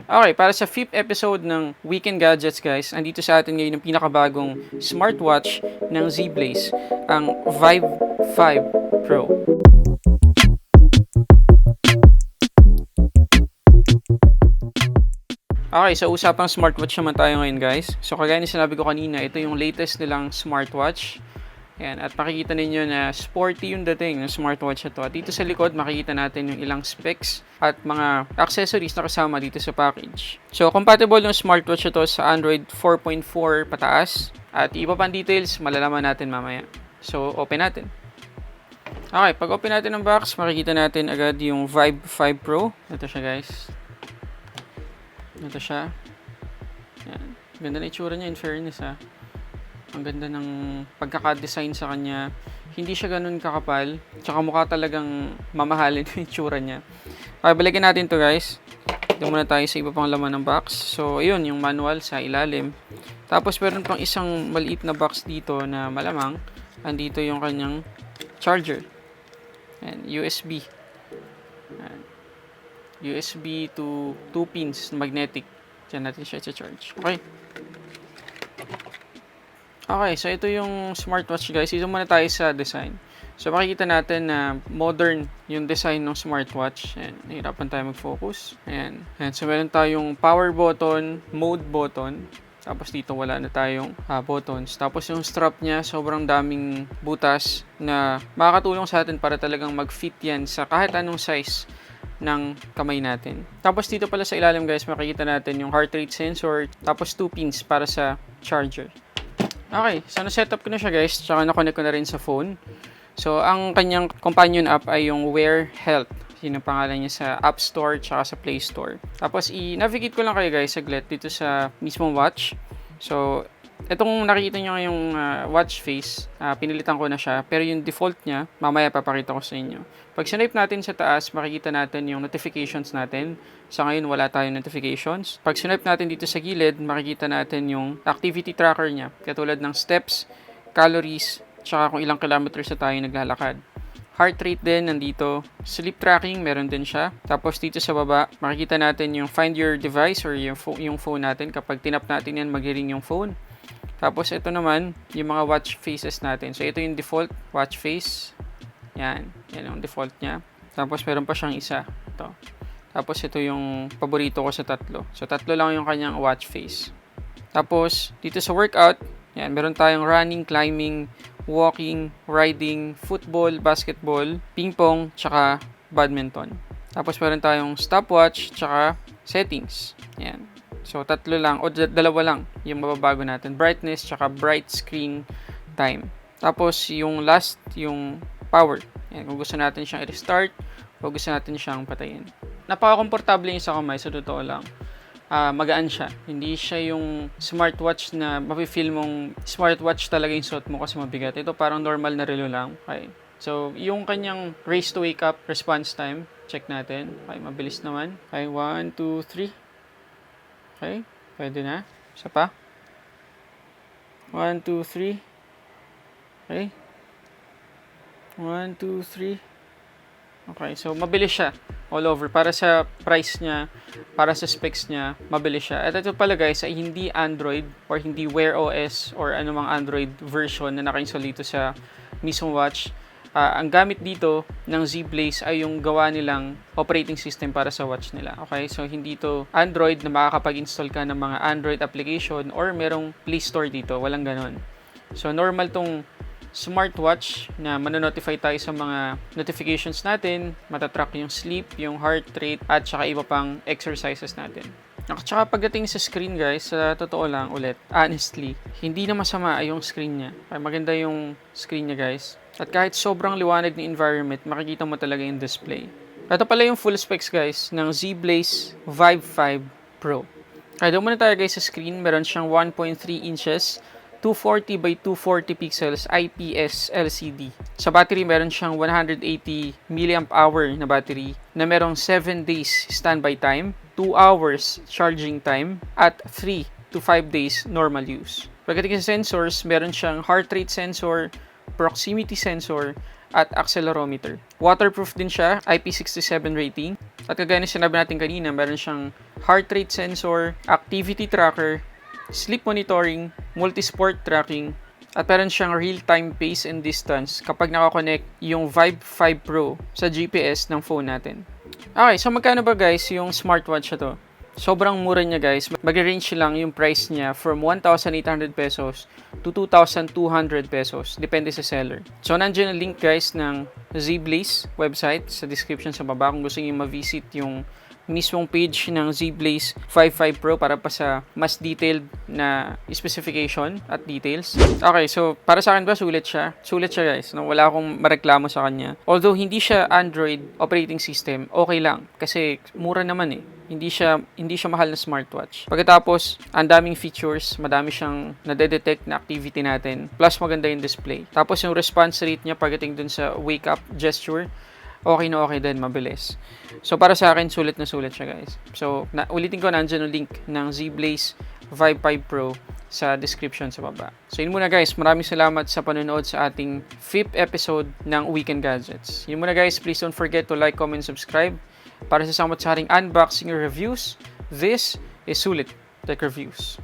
Okay, para sa 5th episode ng Weekend Gadgets guys, andito sa atin ngayon yung pinakabagong smartwatch ng Zeblaze, ang Vive 5 Pro. Okay, so usapang smartwatch naman tayo ngayon guys. So kagaya ni sinabi ko kanina, ito yung latest nilang smartwatch. Ayan, at makikita ninyo na sporty yung dating ng smartwatch na to. At dito sa likod, makikita natin yung ilang specs at mga accessories na kasama dito sa package. So, compatible yung smartwatch na to sa Android 4.4 pataas. At iba pang details, malalaman natin mamaya. So, open natin. Okay, pag open natin ng box, makikita natin agad yung Vive 5 Pro. Ito siya guys. Ito siya. Ayan. Ganda na itsura niya in fairness ha. Ang ganda ng pagkaka-design sa kanya. Hindi siya ganun kakapal. Tsaka mukha talagang mamahalin yung itsura niya. Okay, balikan natin to guys. Ito muna tayo sa iba pang laman ng box. So, ayun, yung manual sa ilalim. Tapos, meron pang isang maliit na box dito na malamang. Andito yung kanyang charger. And USB. And USB to 2 pins magnetic. Diyan natin siya i-charge. Okay. Okay, so ito yung smartwatch guys. Dito muna tayo sa design. So makikita natin na modern yung design ng smartwatch. Ayan, nahirapan tayo mag-focus. Ayan. Ayan. So meron tayong power button, mode button. Tapos dito wala na tayong buttons. Tapos yung strap niya, sobrang daming butas na makakatulong sa atin para talagang mag-fit yan sa kahit anong size ng kamay natin. Tapos dito pala sa ilalim guys, makikita natin yung heart rate sensor. Tapos 2 pins para sa charger. Okay, so na-setup ko na siya guys, tsaka na-connect ko na rin sa phone. So, ang kanyang companion app ay yung Wear Health. Yun ang pangalan niya sa App Store tsaka sa Play Store. Tapos, i-navigate ko lang kayo guys saglit dito sa mismong watch. So, itong nakikita nyo ngayong watch face, pinilitan ko na siya. Pero yung default niya, mamaya papakita ko sa inyo. Pag sinipe natin sa taas, makikita natin yung notifications natin. Sa ngayon, wala tayong notifications. Pag sinipe natin dito sa gilid, makikita natin yung activity tracker niya. Katulad ng steps, calories, tsaka kung ilang kilometers na tayo naglalakad. Heart rate din, nandito. Sleep tracking, meron din siya. Tapos dito sa baba, makikita natin yung find your device or yung phone natin. Kapag tinap natin yan, mag-ring yung phone. Tapos ito naman, yung mga watch faces natin. So ito yung default watch face. Yan yung default niya. Tapos meron pa siyang isa. Ito. Tapos ito yung paborito ko sa tatlo. So tatlo lang yung kanyang watch face. Tapos dito sa workout, yan, meron tayong running, climbing, walking, riding, football, basketball, ping pong, tsaka badminton. Tapos meron tayong stopwatch, tsaka settings. Yan. So, tatlo lang, o dalawa lang yung mababago natin. Brightness, tsaka bright screen time. Tapos, yung last, yung power. Yan, kung gusto natin siyang i-restart, o gusto natin siyang patayin. Napaka-komportable yung sa kamay, sa totoo lang. Magaan siya. Hindi siya yung smartwatch na mapifeel mong smartwatch talaga yung suot mo kasi mabigat. Ito parang normal na relo lang. Okay. So, yung kanyang race to wake up response time, check natin. Okay, mabilis naman. Okay, 1, 2, 3. Okay, pwede na. Isa pa. 1, 2, 3. Okay. 1, 2, 3. Okay, so mabilis siya all over. Para sa price niya, para sa specs niya, mabilis siya. At ito pala guys, ay hindi Android or hindi Wear OS or anumang Android version na naka-install dito sa mismong watch. Ang gamit dito ng Zeblaze ay yung gawa nilang operating system para sa watch nila. Okay, so hindi to Android na makakapag-install ka ng mga Android application or merong Play Store dito. Walang ganon. So normal tong smartwatch na manonotify tayo sa mga notifications natin, matatrack yung sleep, yung heart rate, at saka iba pang exercises natin. At saka pagdating sa screen guys, sa totoo lang ulit, honestly, hindi na masama yung screen niya. Ay, maganda yung screen niya guys. At kahit sobrang liwanag ng environment, makikita mo talaga yung display. Ito pala yung full specs guys ng Zeblaze Vive 5 Pro. Kaya doon muna tayo guys sa screen, meron siyang 1.3 inches 240 by 240 pixels IPS LCD. Sa battery, meron siyang 180 mAh na battery na merong 7 days standby time, 2 hours charging time, at 3 to 5 days normal use. Pagdating sa sensors, meron siyang heart rate sensor, proximity sensor, at accelerometer. Waterproof din siya, IP67 rating. At kagaya na sinabi natin kanina, meron siyang heart rate sensor, activity tracker, sleep monitoring, multi-sport tracking, at meron siyang real-time pace and distance kapag nakakonect yung Vibe 5 Pro sa GPS ng phone natin. Okay, so magkano ba guys yung smartwatch na to? Sobrang mura niya guys. Mag-range lang yung price niya from 1,800 pesos to 2,200 pesos. Depende sa seller. So, nandiyan ang link guys ng Zeblaze website sa description sa baba kung gusto niyo ma-visit yung mismong page ng Zeblaze 55 Pro para pa sa mas detailed na specification at details. Okay, so para sa akin ba sulit siya? Sulit siya guys. No? Wala akong mareklamo sa kanya. Although hindi siya Android operating system, okay lang kasi mura naman eh. Hindi siya mahal na smartwatch. Pagkatapos, ang daming features, madami siyang nade-detect na activity natin. Plus maganda yung display. Tapos yung response rate niya pagdating dun sa wake up gesture, okay na okay din, mabilis. So, para sa akin, sulit na sulit siya, guys. So, ulitin ko, nandiyan yung link ng Zeblaze Vibe 5 Pro sa description sa baba. So, yun muna, guys. Maraming salamat sa panonood sa ating 5th episode ng Weekend Gadgets. Yun muna, guys. Please don't forget to like, comment, subscribe para sa samot-saring unboxing or reviews. This is Sulit Tech Reviews.